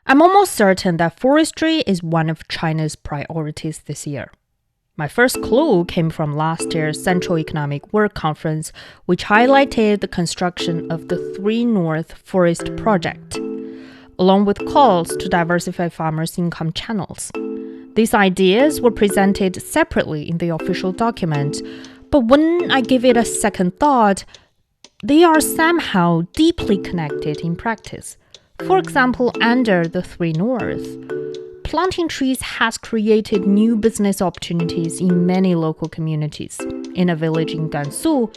I'm almost certain that forestry is one of China's priorities this year. My first clue came from last year's Central Economic Work Conference, which highlighted the construction of the 3 North Forest Project, along with calls to diversify farmers' income channels. These ideas were presented separately in the official document, but when I give it a second thought, they are somehow deeply connected in practice. For example, under the 3 North, planting trees has created new business opportunities in many local communities. In a village in Gansu,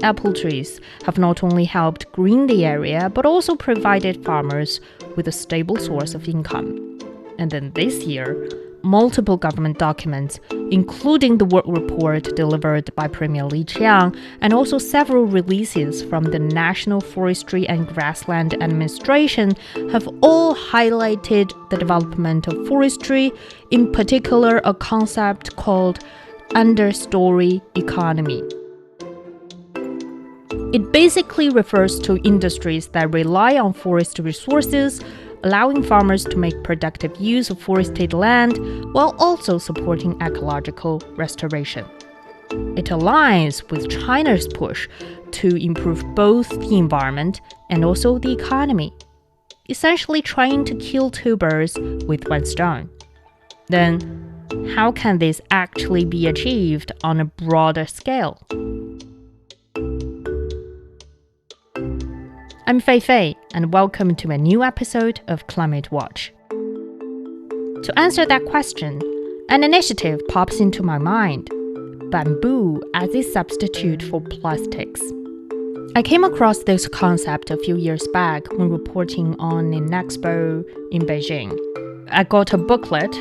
apple trees have not only helped green the area, but also provided farmers with a stable source of income. And then this year, multiple government documents, including the work report delivered by Premier Li Qiang, and also several releases from the National Forestry and Grassland Administration, have all highlighted the development of forestry, in particular a concept called understory economy. It basically refers to industries that rely on forest resources, allowing farmers to make productive use of forested land while also supporting ecological restoration. It aligns with China's push to improve both the environment and also the economy, essentially trying to kill 2 birds with 1 stone. Then, how can this actually be achieved on a broader scale? I'm Fei Fei, and welcome to a new episode of Climate Watch. To answer that question, an initiative pops into my mind: bamboo as a substitute for plastics. I came across this concept a few years back when reporting on an expo in Beijing. I got a booklet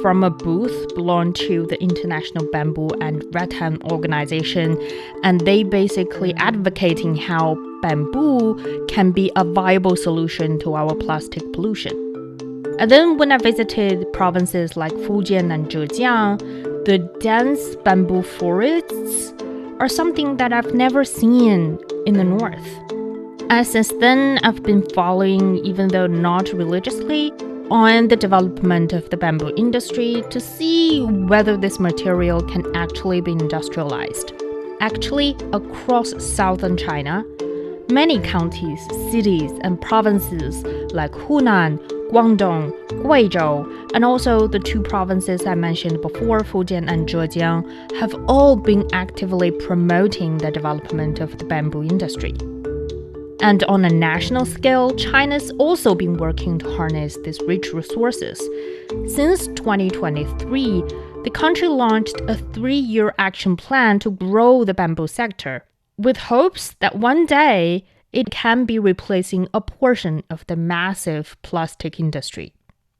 from a booth belonging to the International Bamboo and Rattan organization, and they basically advocating how bamboo can be a viable solution to our plastic pollution. And then when I visited provinces like Fujian and Zhejiang, the dense bamboo forests are something that I've never seen in the north. And since then, I've been following, even though not religiously, on the development of the bamboo industry to see whether this material can actually be industrialized. Actually, across southern China, many counties, cities, and provinces like Hunan, Guangdong, Guizhou, and also the 2 provinces I mentioned before, Fujian and Zhejiang, have all been actively promoting the development of the bamboo industry. And on a national scale, China's also been working to harness these rich resources. Since 2023, the country launched a 3-year action plan to grow the bamboo sector, with hopes that one day it can be replacing a portion of the massive plastic industry.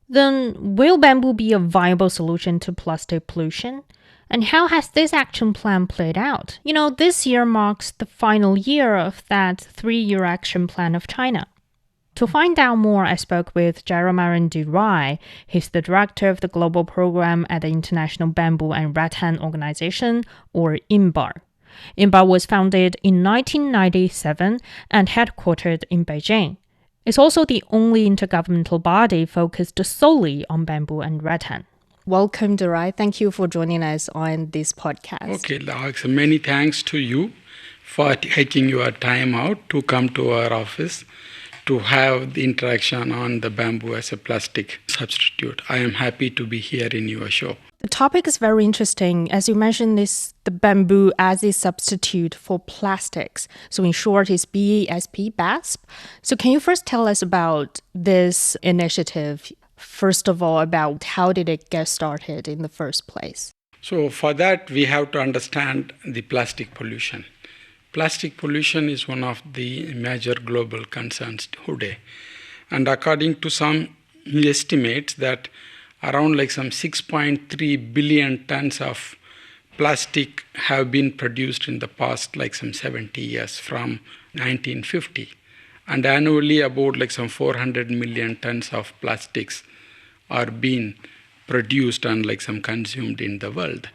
Then, will bamboo be a viable solution to plastic pollution? And how has this action plan played out? This year marks the final year of that 3-year action plan of China. To find out more, I spoke with Jayaraman Durai. He's the director of the global program at the International Bamboo and Rattan Organization, or INBAR. INBAR was founded in 1997 and headquartered in Beijing. It's also the only intergovernmental body focused solely on bamboo and rattan. Welcome, Durai. Thank you for joining us on this podcast. Okay, Alex, many thanks to you for taking your time out to come to our office to have the interaction on the bamboo as a plastic substitute. I am happy to be here in your show. The topic is very interesting. As you mentioned, this the bamboo as a substitute for plastics. So in short, it's BASP. So can you first tell us about this initiative? First of all, about how did it get started in the first place? So for that, we have to understand the plastic pollution. Plastic pollution is one of the major global concerns today. And according to some estimates that around some 6.3 billion tons of plastic have been produced in the past some 70 years from 1950. And annually about some 400 million tons of plastics are being produced and some consumed in the world.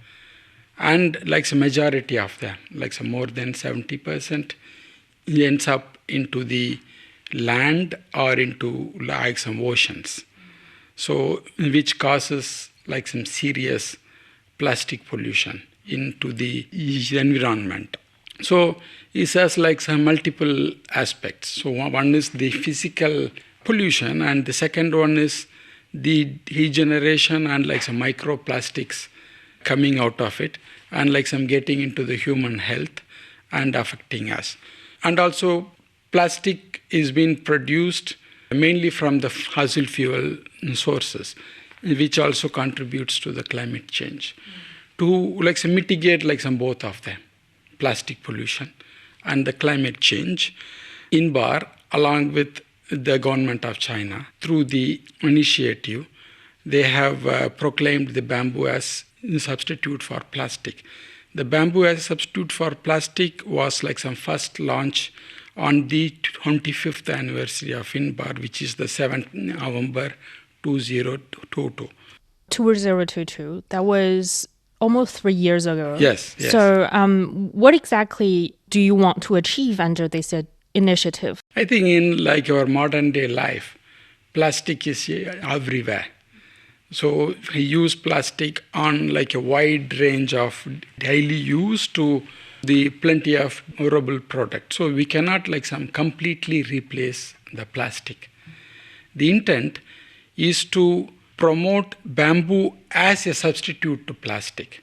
And some majority of them, some more than 70%, ends up into the land or into some oceans. so which causes like some serious plastic pollution into the environment. So it has like some multiple aspects. So one is the physical pollution, and the second one is the degeneration and like some microplastics coming out of it, and like some getting into the human health and affecting us. And also plastic is being produced mainly from the fossil fuel sources, which also contributes to the climate change. To like some mitigate like some both of them, plastic pollution and the climate change, INBAR, along with the government of China, through the initiative, they have proclaimed the bamboo as a substitute for plastic. The bamboo as a substitute for plastic was like some first launch on the 25th anniversary of INBAR, which is the 7th November 2022. 2022, that was almost 3 years ago. Yes. So what exactly do you want to achieve under this initiative? I think in like our modern day life, plastic is everywhere. So we use plastic on like a wide range of daily use to the plenty of durable products. So we cannot like some completely replace the plastic. The intent is to promote bamboo as a substitute to plastic.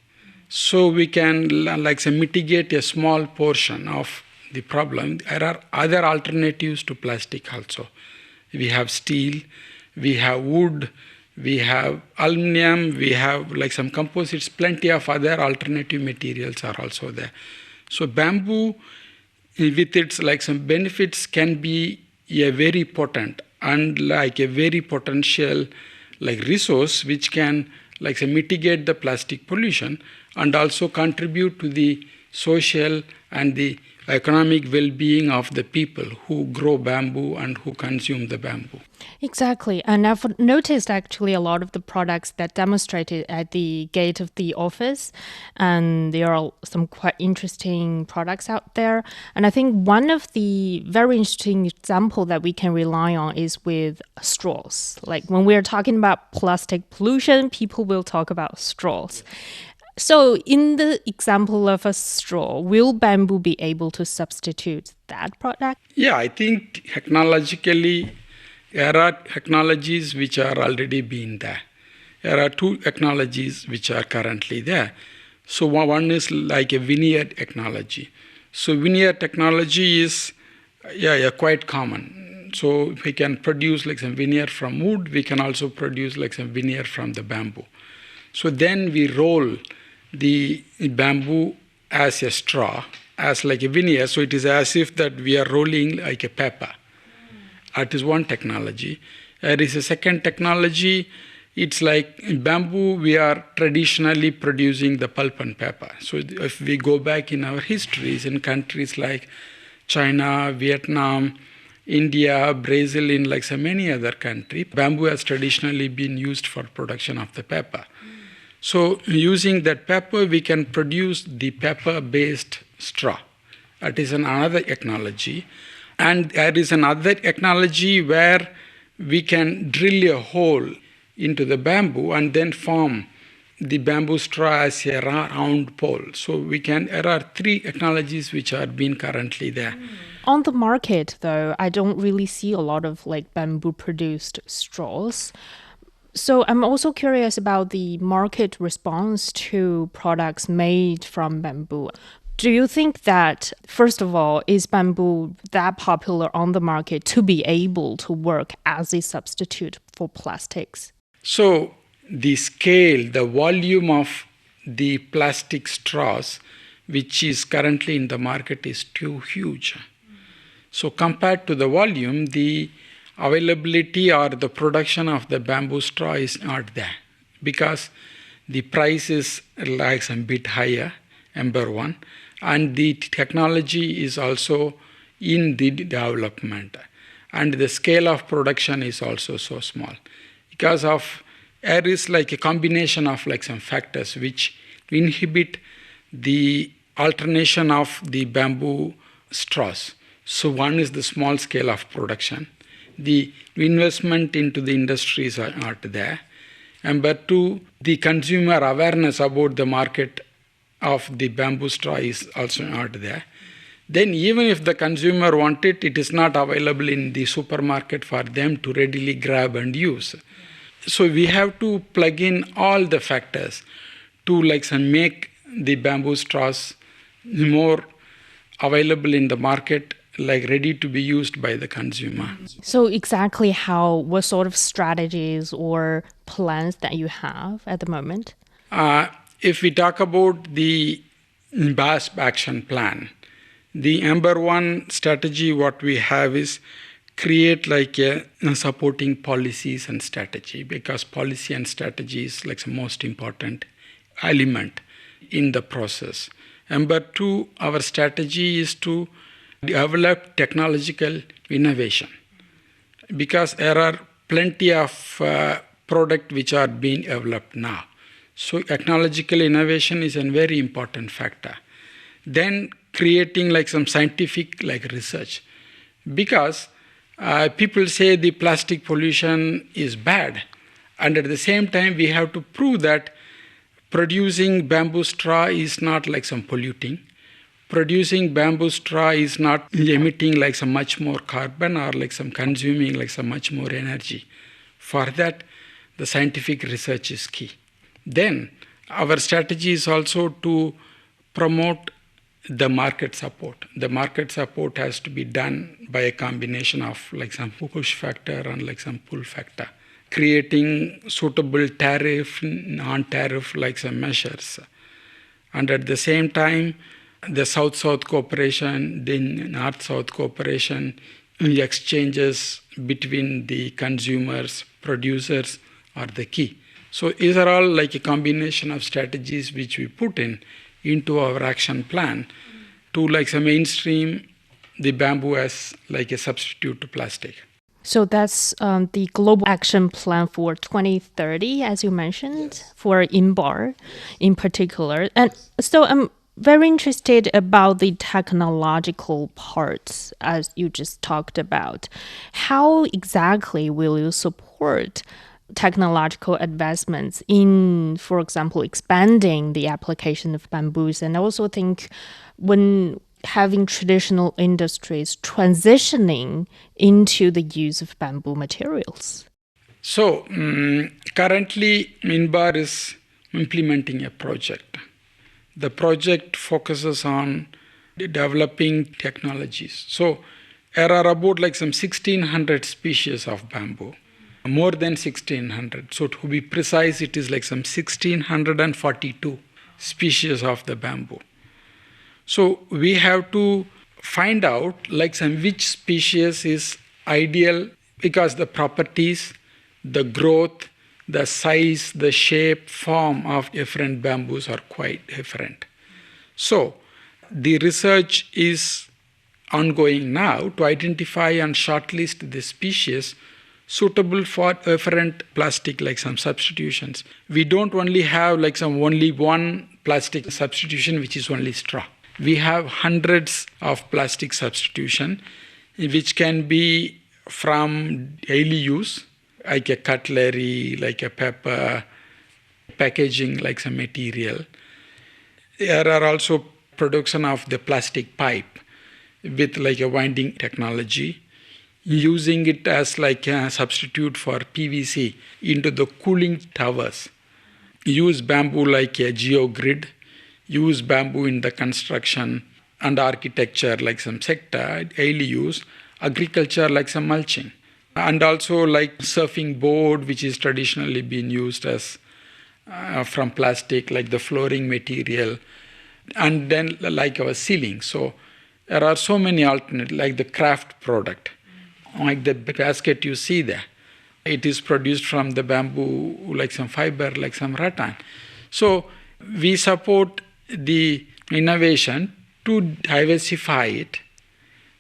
So we can like say mitigate a small portion of the problem. There are other alternatives to plastic also. We have steel, we have wood, we have aluminum, we have like some composites, plenty of other alternative materials are also there. So bamboo with its like some benefits can be a very potent and like a very potential like resource which can like say mitigate the plastic pollution and also contribute to the social and the economic well-being of the people who grow bamboo and who consume the bamboo. Exactly. And I've noticed actually a lot of the products that demonstrated at the gate of the office, and there are some quite interesting products out there. And I think one of the very interesting example that we can rely on is with straws. Like when we're talking about plastic pollution, people will talk about straws. So in the example of a straw, will bamboo be able to substitute that product? Yeah, I think technologically, there are technologies which are already being there. There are two technologies which are currently there. So one is like a veneer technology. So veneer technology is quite common. So we can produce like some veneer from wood. We can also produce like some veneer from the bamboo. So then we roll the bamboo as a straw, as like a veneer. So it is as if that we are rolling like a paper. That is one technology. There is a second technology. It's like in bamboo, we are traditionally producing the pulp and paper. So if we go back in our histories in countries like China, Vietnam, India, Brazil, in like so many other countries, bamboo has traditionally been used for production of the paper. So using that paper, we can produce the paper-based straw. That is another technology. And there is another technology where we can drill a hole into the bamboo and then form the bamboo straw as a round pole. So there are three technologies which are being currently there. On the market, though, I don't really see a lot of like bamboo-produced straws. So I'm also curious about the market response to products made from bamboo. Do you think that, first of all, is bamboo that popular on the market to be able to work as a substitute for plastics? So the scale, the volume of the plastic straws, which is currently in the market, is too huge. So compared to the volume, the availability or the production of the bamboo straw is not there because the price is like a bit higher, number one, and the technology is also in the development, and the scale of production is also so small because of there is like a combination of like some factors which inhibit the alternation of the bamboo straws. So one is the small scale of production. the investment into the industries are not there. Number two, the consumer awareness about the market of the bamboo straw is also not there. Then even if the consumer want it, it is not available in the supermarket for them to readily grab and use. So we have to plug in all the factors to make the bamboo straws more available in the market, ready to be used by the consumer. So exactly what sort of strategies or plans that you have at the moment? If we talk about the INBAR action plan, the number one strategy what we have is create a supporting policies and strategy, because policy and strategy is the most important element in the process. Number two, our strategy is to develop technological innovation, because there are plenty of products which are being developed now. So technological innovation is a very important factor. Then creating some scientific research, because people say the plastic pollution is bad, and at the same time we have to prove that producing bamboo straw is not polluting. Producing bamboo straw is not emitting some much more carbon or consuming some much more energy. For that, the scientific research is key. Then our strategy is also to promote the market support. The market support has to be done by a combination of some push factor and some pull factor, creating suitable tariff, non-tariff some measures. And at the same time, the South-South cooperation, the North-South cooperation, exchanges between the consumers, producers are the key. So these are all a combination of strategies which we put into our action plan to mainstream the bamboo as a substitute to plastic. So that's the global action plan for 2030, as you mentioned, yes, for INBAR in particular. And so I'm very interested about the technological parts, as you just talked about. How exactly will you support technological advancements in, for example, expanding the application of bamboos? And I also think when having traditional industries transitioning into the use of bamboo materials. So currently INBAR is implementing a project. The project focuses on developing technologies. So there are about some 1,600 species of bamboo, more than 1,600. So to be precise, it is some 1,642 species of the bamboo. So we have to find out which species is ideal, because the properties, the growth, the size, the shape, form of different bamboos are quite different. So the research is ongoing now to identify and shortlist the species suitable for different plastic some substitutions. We don't only have only one plastic substitution which is only straw. We have hundreds of plastic substitution which can be from daily use, like a cutlery, like a pepper, packaging, some material. There are also production of the plastic pipe with a winding technology, using it as a substitute for PVC into the cooling towers. Use bamboo like a geogrid, use bamboo in the construction and architecture some sector, daily use, agriculture some mulching. And also surfing board, which is traditionally been used as from plastic, the flooring material, and then our ceiling. So there are so many alternatives, the craft product, the basket you see there. It is produced from the bamboo, some fiber, some rattan. So we support the innovation to diversify it.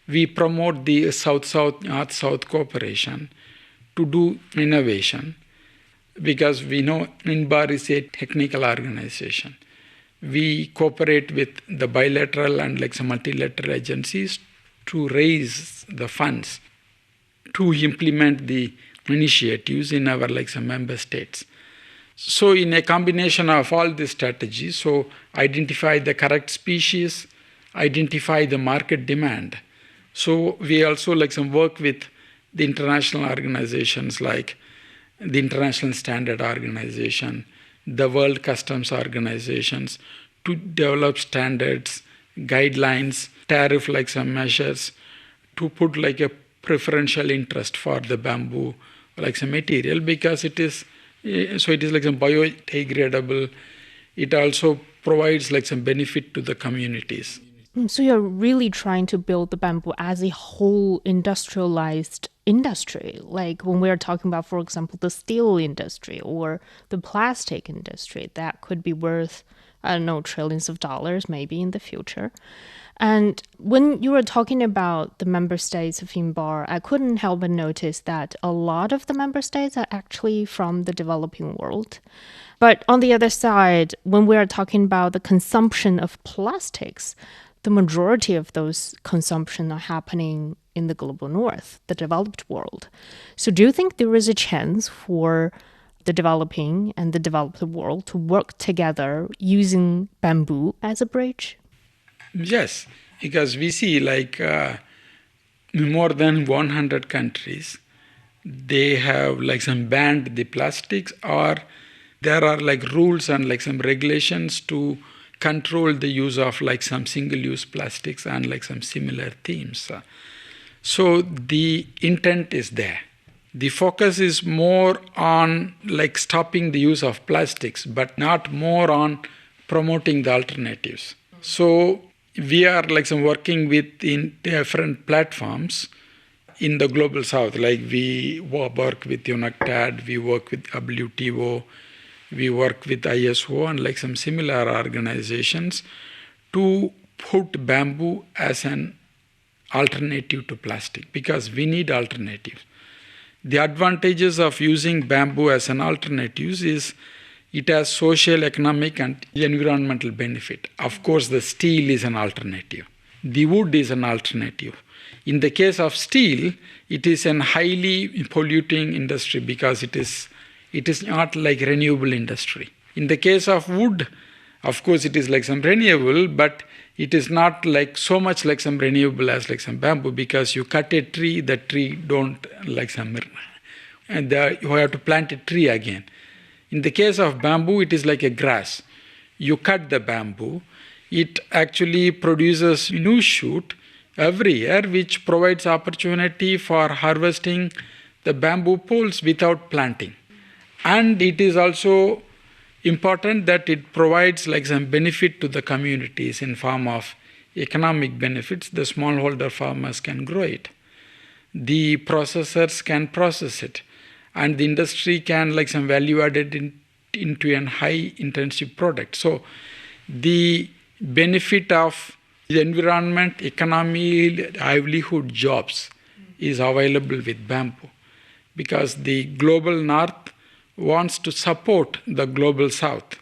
We promote the South-South, North-South cooperation to do innovation, because we know INBAR is a technical organization. We cooperate with the bilateral and some multilateral agencies to raise the funds to implement the initiatives in our some member states. So in a combination of all these strategies, so identify the correct species, identify the market demand. So we also some work with the international organizations like the International Standard Organization, the World Customs Organizations to develop standards, guidelines, tariff some measures to put a preferential interest for the bamboo some material because it is some biodegradable. It also provides some benefit to the communities. So you're really trying to build the bamboo as a whole industrialized industry. Like when we're talking about, for example, the steel industry or the plastic industry, that could be worth, I don't know, trillions of dollars maybe in the future. And when you were talking about the member states of INBAR, I couldn't help but notice that a lot of the member states are actually from the developing world. But on the other side, when we are talking about the consumption of plastics, the majority of those consumption are happening in the global north, the developed world. So do you think there is a chance for the developing and the developed world to work together using bamboo as a bridge? Yes, because we see more than 100 countries, they have some banned the plastics, or there are rules and some regulations to control the use of some single-use plastics and some similar themes. So the intent is there. The focus is more on stopping the use of plastics, but not more on promoting the alternatives. So we are working with in different platforms in the global south. We work with UNCTAD, we work with WTO, we work with ISO and some similar organizations to put bamboo as an alternative to plastic because we need alternatives. The advantages of using bamboo as an alternative is it has social, economic, and environmental benefit. Of course, the steel is an alternative. The wood is an alternative. In the case of steel, it is a highly polluting industry because it is not renewable industry. In the case of wood, of course, it is some renewable, but it is not so much some renewable as some bamboo because you cut a tree, the tree don't and you have to plant a tree again. In the case of bamboo, it is like a grass. You cut the bamboo, it actually produces new shoot every year, which provides opportunity for harvesting the bamboo poles without planting. And it is also important that it provides some benefit to the communities in form of economic benefits. The smallholder farmers can grow it. The processors can process it. And the industry can some value added into a high intensive product. So the benefit of the environment, economy, livelihood, jobs is available with bamboo because the global north wants to support the global south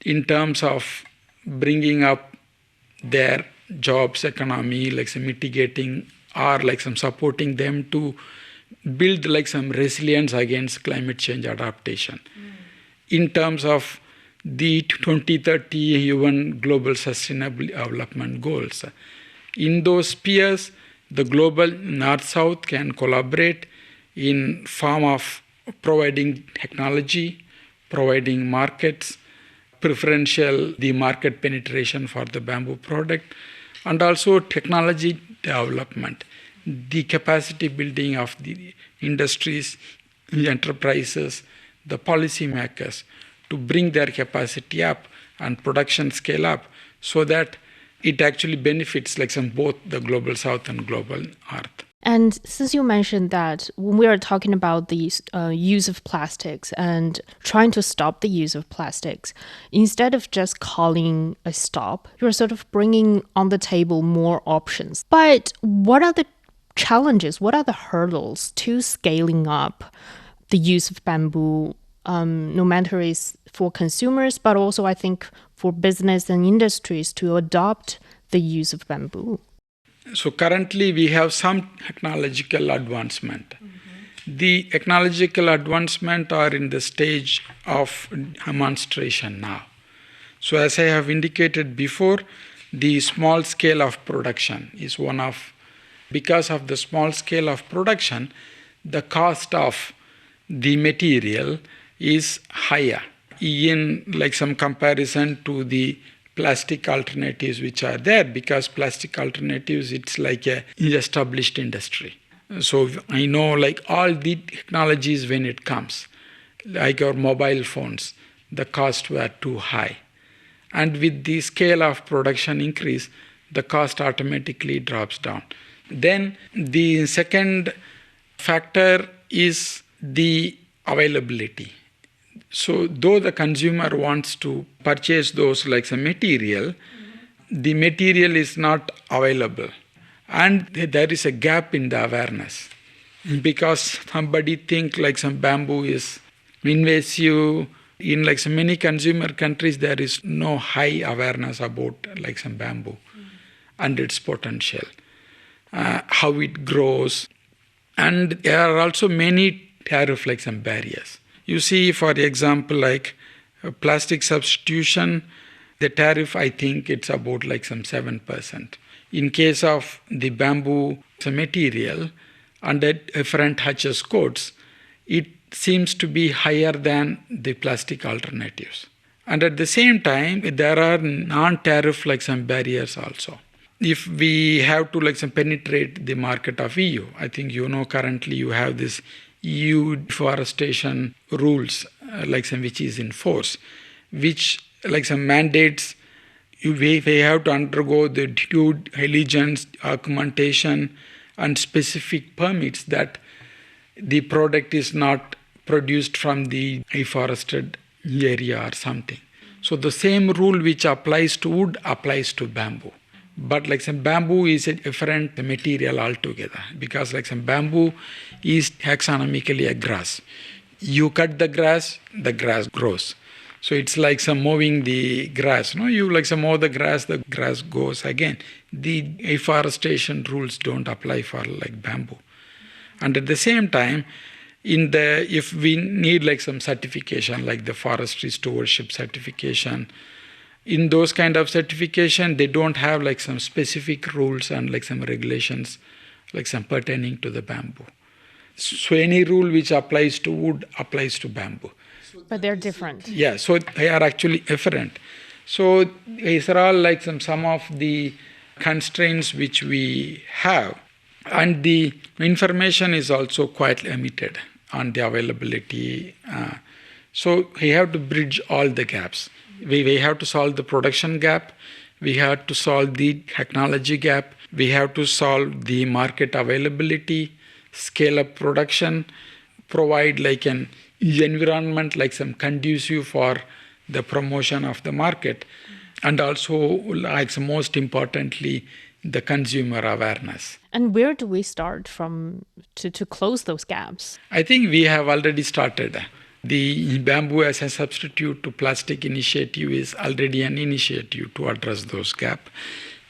in terms of bringing up their jobs, economy, mitigating or supporting them to build some resilience against climate change adaptation. In terms of the 2030 UN Global Sustainable Development Goals. In those spheres, the global North-South can collaborate in form of providing technology, providing markets, preferential the market penetration for the bamboo product, and also technology development, the capacity building of the industries, the enterprises, the policymakers to bring their capacity up and production scale up so that it actually benefits both the global south and global north. And since you mentioned that when we are talking about the use of plastics and trying to stop the use of plastics, instead of just calling a stop, you're sort of bringing on the table more options. But what are the challenges, what are the hurdles to scaling up the use of bamboo, no matter it's for consumers, but also I think for business and industries to adopt the use of bamboo? So currently we have some technological advancement. The technological advancement are in the stage of demonstration now. So as I have indicated before, the small scale of production is because of the small scale of production, the cost of the material is higher in some comparison to the plastic alternatives which are there, because plastic alternatives, it's like a established industry. So I know all the technologies when it comes, like our mobile phones, the costs were too high. And with the scale of production increase, the cost automatically drops down. Then the second factor is the availability. So though the consumer wants to purchase those some material, the material is not available. And there is a gap in the awareness. Because somebody think some bamboo is invasive. In many consumer countries, there is no high awareness about some bamboo and its potential, how it grows. And there are also many tariff barriers. You see, for example, plastic substitution, the tariff, I think it's about some 7%. In case of the bamboo material, under different HS codes, it seems to be higher than the plastic alternatives. And at the same time, there are non-tariff some barriers also. If we have to penetrate the market of EU, I think currently you have this EU deforestation rules which is in force, which mandates we have to undergo the due diligence, documentation, and specific permits that the product is not produced from the deforested area or something. So the same rule which applies to wood applies to bamboo. But bamboo is a different material altogether, because bamboo is taxonomically a grass. You cut the grass grows. So it's mowing the grass. No, you mow the grass goes again. The deforestation rules don't apply for bamboo. And at the same time, if we need some certification, like the forestry stewardship certification, in those kind of certification, they don't have some specific rules and some regulations some pertaining to the bamboo. So any rule which applies to wood applies to bamboo. But they're different. Yeah, so they are actually different. So these are all some of the constraints which we have. And the information is also quite limited on the availability. So we have to bridge all the gaps. We have to solve the production gap. We have to solve the technology gap. We have to solve the market availability, scale up production, provide an environment some conducive for the promotion of the market, and also most importantly, the consumer awareness. And where do we start from to close those gaps? I think we have already started. The bamboo as a substitute to plastic initiative is already an initiative to address those gaps.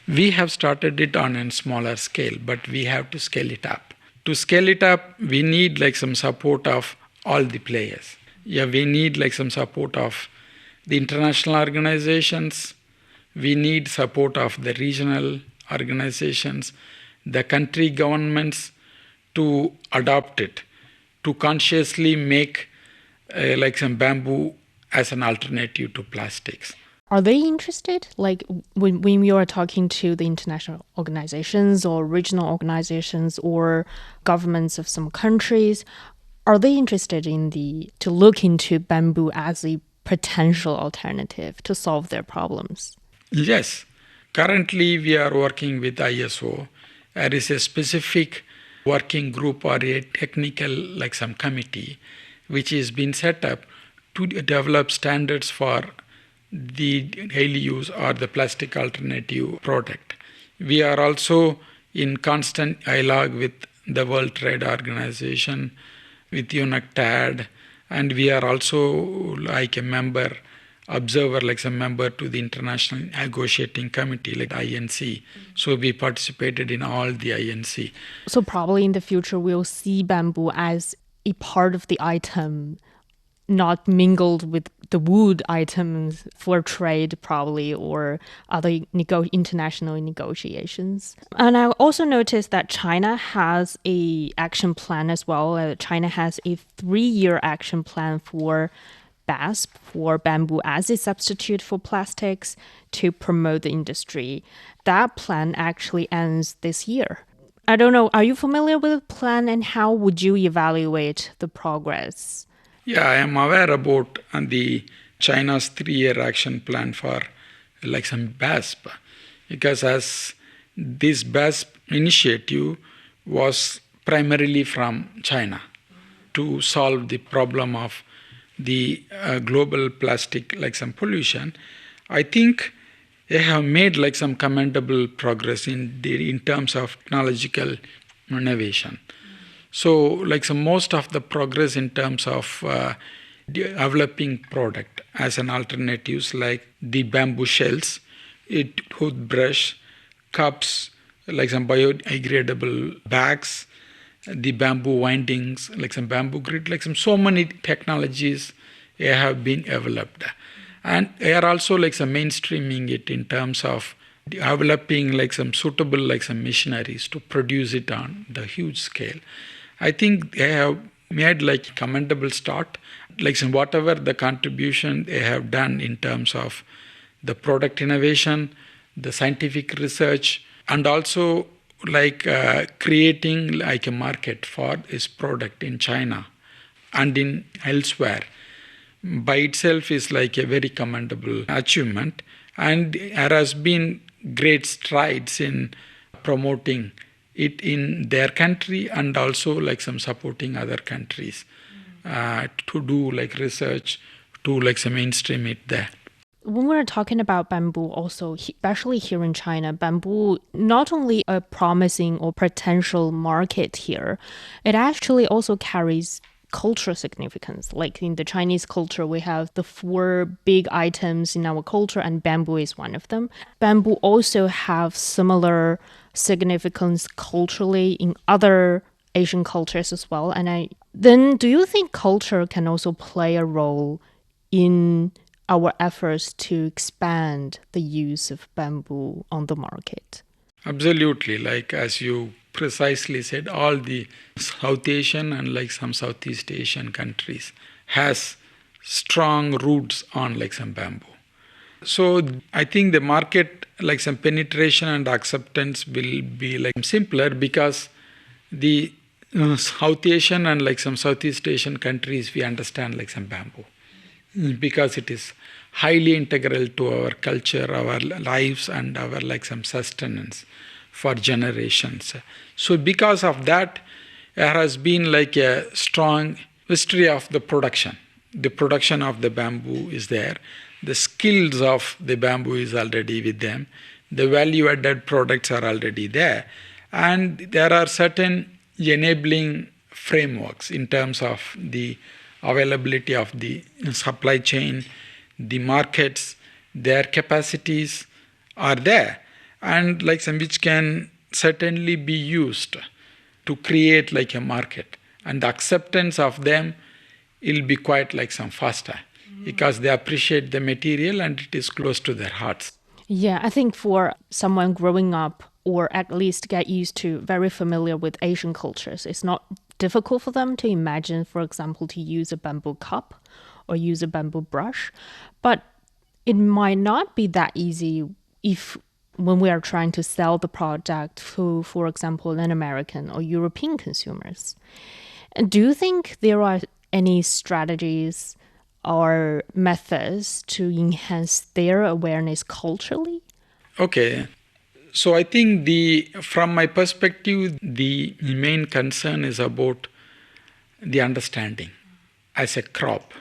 We have started it on a smaller scale, but we have to scale it up. To scale it up, we need some support of all the players. Yeah, we need some support of the international organizations. We need support of the regional organizations, the country governments to adopt it, to consciously make some bamboo as an alternative to plastics. Are they interested? When you are talking to the international organizations or regional organizations or governments of some countries, are they interested to look into bamboo as a potential alternative to solve their problems? Yes. Currently, we are working with ISO. There is a specific working group or a technical some committee which has been set up to develop standards for the daily use or the plastic alternative product. We are also in constant dialogue with the World Trade Organization, with UNCTAD, and we are also a member observer, like some member to the International Negotiating Committee, like INC. So we participated in all the INC. So probably in the future, we'll see bamboo as a part of the item, not mingled with the wood items for trade probably or other international negotiations. And I also noticed that China has a action plan as well. China has a 3-year action plan for BASP, for bamboo as a substitute for plastics, to promote the industry. That plan actually ends this year. I don't know, are you familiar with the plan and how would you evaluate the progress? Yeah, I am aware about the China's 3-year action plan for like some BASP, because as this BASP initiative was primarily from China to solve the problem of the global plastic like some pollution. I think they have made like some commendable progress in terms of technological innovation. So like some most of the progress in terms of developing product as an alternatives, like the bamboo shells, toothbrush, cups, like some biodegradable bags, the bamboo windings, like some bamboo grid, like some so many technologies have been developed. And they are also like some mainstreaming it in terms of developing like some suitable like some machineries to produce it on the huge scale. I think they have made like commendable start, like some whatever the contribution they have done in terms of the product innovation, the scientific research, and also like creating like a market for this product in China and in elsewhere by itself is like a very commendable achievement. And there has been great strides in promoting it in their country and also like some supporting other countries to do like research to like some mainstream it there. When we're talking about bamboo also, especially here in China, bamboo not only a promising or potential market here, it actually also carries cultural significance. Like in the Chinese culture, we have the 4 big items in our culture and bamboo is one of them. Bamboo also have similar significance culturally in other Asian cultures as well. And then do you think culture can also play a role in our efforts to expand the use of bamboo on the market? Absolutely. Like as you precisely said, all the South Asian and like some Southeast Asian countries has strong roots on like some bamboo. So I think the market like some penetration and acceptance will be like simpler because the South Asian and like some Southeast Asian countries, we understand like some bamboo because it is highly integral to our culture, our lives, and our like some sustenance for generations. So because of that, there has been like a strong history of the production. The production of the bamboo is there. The skills of the bamboo is already with them. The value-added products are already there. And there are certain enabling frameworks in terms of the availability of the supply chain, the markets, their capacities are there. And like some which can certainly be used to create like a market. And the acceptance of them will be quite like some faster because they appreciate the material and it is close to their hearts. Yeah, I think for someone growing up or at least get used to, very familiar with Asian cultures, it's not difficult for them to imagine, for example, to use a bamboo cup or use a bamboo brush. But it might not be that easy if when we are trying to sell the product to, for example, an American or European consumers. And do you think there are any strategies or methods to enhance their awareness culturally? Okay. So I think from my perspective, the main concern is about the understanding as a crop.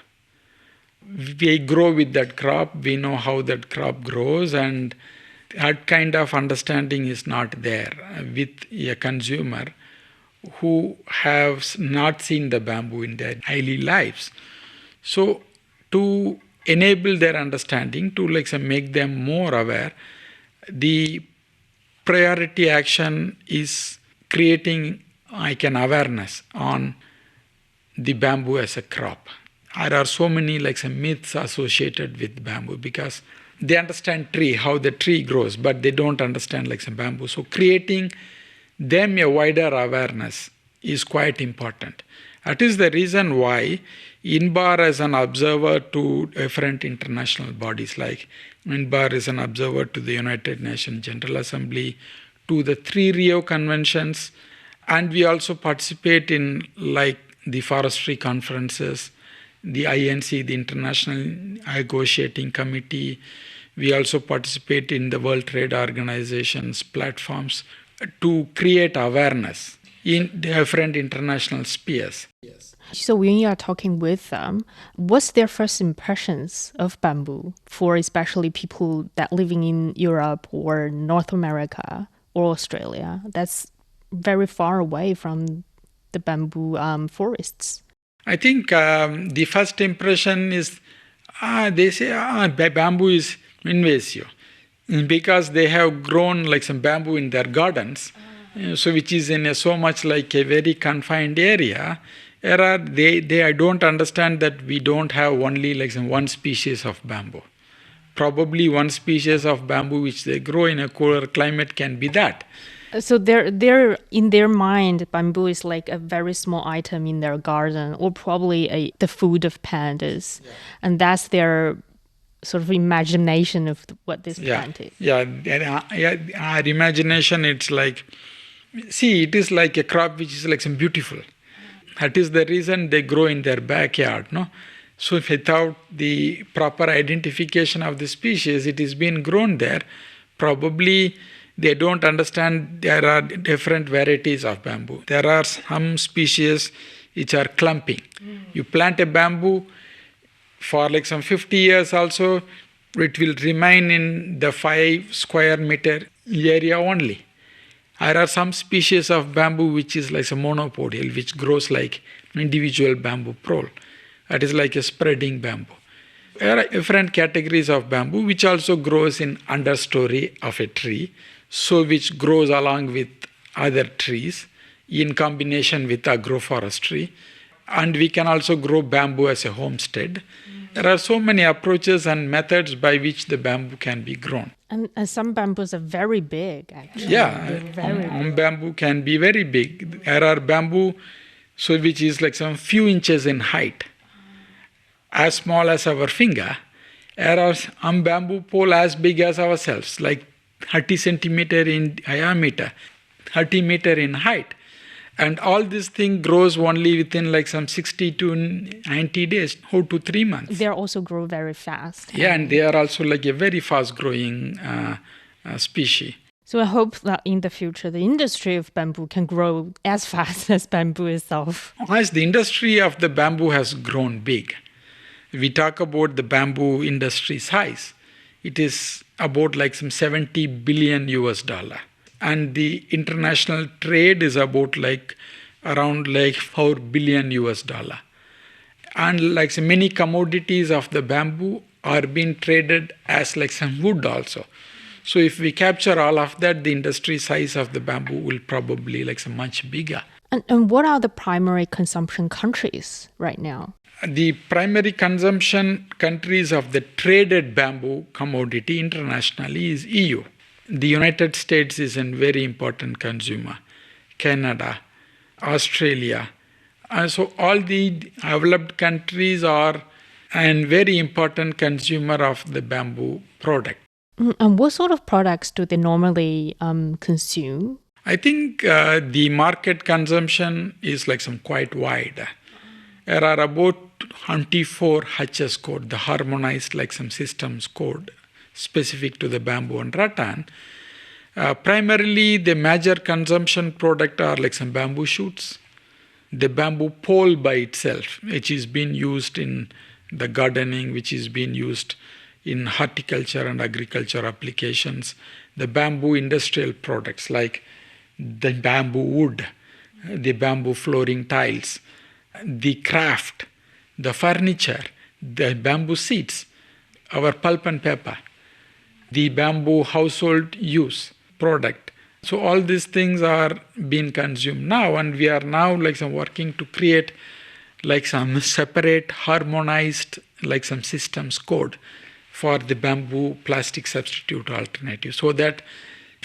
We grow with that crop, we know how that crop grows, and that kind of understanding is not there with a consumer who have not seen the bamboo in their daily lives. So to enable their understanding, to make them more aware. The priority action is creating an awareness on the bamboo as a crop. There are so many myths associated with bamboo, because they understand tree, how the tree grows, but they don't understand bamboo. So creating them a wider awareness is quite important. That is the reason why INBAR as an observer to different international bodies, like INBAR is an observer to the United Nations General Assembly, to the 3 Rio conventions, and we also participate in the forestry conferences, the INC, the International Negotiating Committee. We also participate in the World Trade Organization's platforms to create awareness in different international spheres. Yes. So when you are talking with them, what's their first impressions of bamboo for especially people that living in Europe or North America or Australia? That's very far away from the bamboo forests. I think the first impression is they say bamboo is invasive, because they have grown some bamboo in their gardens, so which is in so much a very confined area. I don't understand that we don't have only one species of bamboo. Probably one species of bamboo which they grow in a cooler climate can be that. So they're in their mind, bamboo is a very small item in their garden, or probably the food of pandas, and that's their sort of imagination of what this plant is. Our imagination, it's it is like a crop which is beautiful. That is the reason they grow in their backyard, no? So without the proper identification of the species, it is being grown there. Probably they don't understand there are different varieties of bamboo. There are some species which are clumping. You plant a bamboo for some 50 years also, it will remain in the 5 square meter area only. There are some species of bamboo which is a monopodial, which grows like individual bamboo pole. That is like a spreading bamboo. There are different categories of bamboo which also grows in understory of a tree, so which grows along with other trees in combination with agroforestry. And we can also grow bamboo as a homestead. There are so many approaches and methods by which the bamboo can be grown. And some bamboos are very big, actually. Yeah, bamboo can be very big. There are bamboo which is some few inches in height, as small as our finger. There are bamboo pole as big as ourselves, 30 centimeter in diameter, 30 meter in height. And all this thing grows only within some 60 to 90 days, 4 to 3 months. They also grow very fast. Yeah, and they are also a very fast growing species. So I hope that in the future, the industry of bamboo can grow as fast as bamboo itself. As the industry of the bamboo has grown big, we talk about the bamboo industry size. It is about some $70 billion US. And the international trade is about around $4 billion US. And many commodities of the bamboo are being traded as some wood also. So if we capture all of that, the industry size of the bamboo will probably much bigger. And what are the primary consumption countries right now? The primary consumption countries of the traded bamboo commodity internationally is EU. The United States is a very important consumer, Canada, Australia. So all the developed countries are a very important consumer of the bamboo product. And what sort of products do they normally consume? I think the market consumption is quite wide. There are about 24 HS code, the harmonized systems code, specific to the bamboo and rattan. Primarily, the major consumption product are some bamboo shoots, the bamboo pole by itself, which is being used in the gardening, which is being used in horticulture and agriculture applications, the bamboo industrial products like the bamboo wood, the bamboo flooring tiles, the craft, the furniture, the bamboo seats. our pulp and paper, the bamboo household use product. So all these things are being consumed now, and we are now working to create some separate harmonized some systems code for the bamboo plastic substitute alternative, so that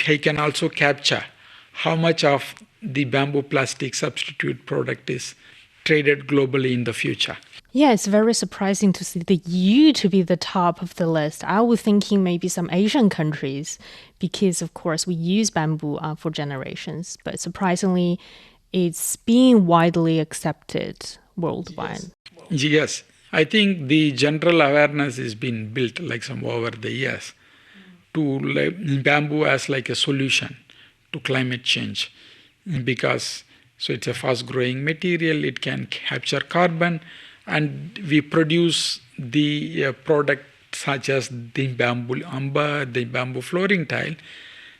I can also capture how much of the bamboo plastic substitute product is traded globally in the future. Yeah, it's very surprising to see the EU to be the top of the list. I was thinking maybe some Asian countries, because of course we use bamboo for generations, but surprisingly it's being widely accepted worldwide. Yes. I think the general awareness is being built over the years to bamboo as a solution to climate change, because it's a fast growing material, it can capture carbon, and we produce the product such as the bamboo INBAR, the bamboo flooring tile.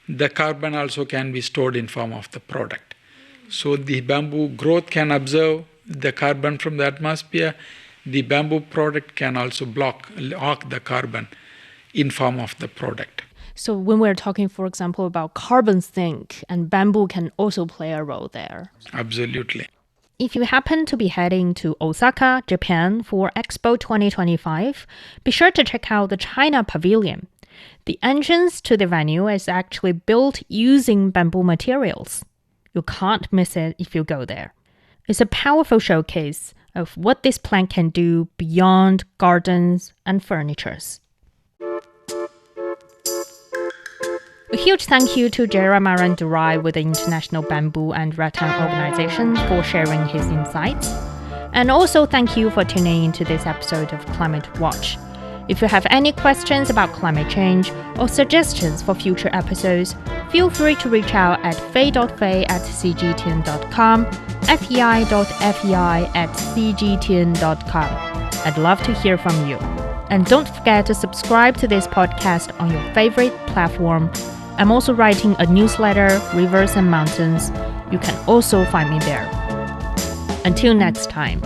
The carbon also can be stored in form of the product. So the bamboo growth can absorb the carbon from the atmosphere. The bamboo product can also lock the carbon in form of the product. So when we're talking, for example, about carbon sink, and bamboo can also play a role there. Absolutely. If you happen to be heading to Osaka, Japan for Expo 2025, be sure to check out the China Pavilion. The entrance to the venue is actually built using bamboo materials. You can't miss it if you go there. It's a powerful showcase of what this plant can do beyond gardens and furnitures. A huge thank you to Jayaraman Durai with the International Bamboo and Rattan organization for sharing his insights. And also thank you for tuning into this episode of Climate Watch. If you have any questions about climate change or suggestions for future episodes, feel free to reach out at fei.fei@cgtn.com, fei.fei@cgtn.com. I'd love to hear from you. And don't forget to subscribe to this podcast on your favorite platform. I'm also writing a newsletter, Rivers and Mountains. You can also find me there. Until next time.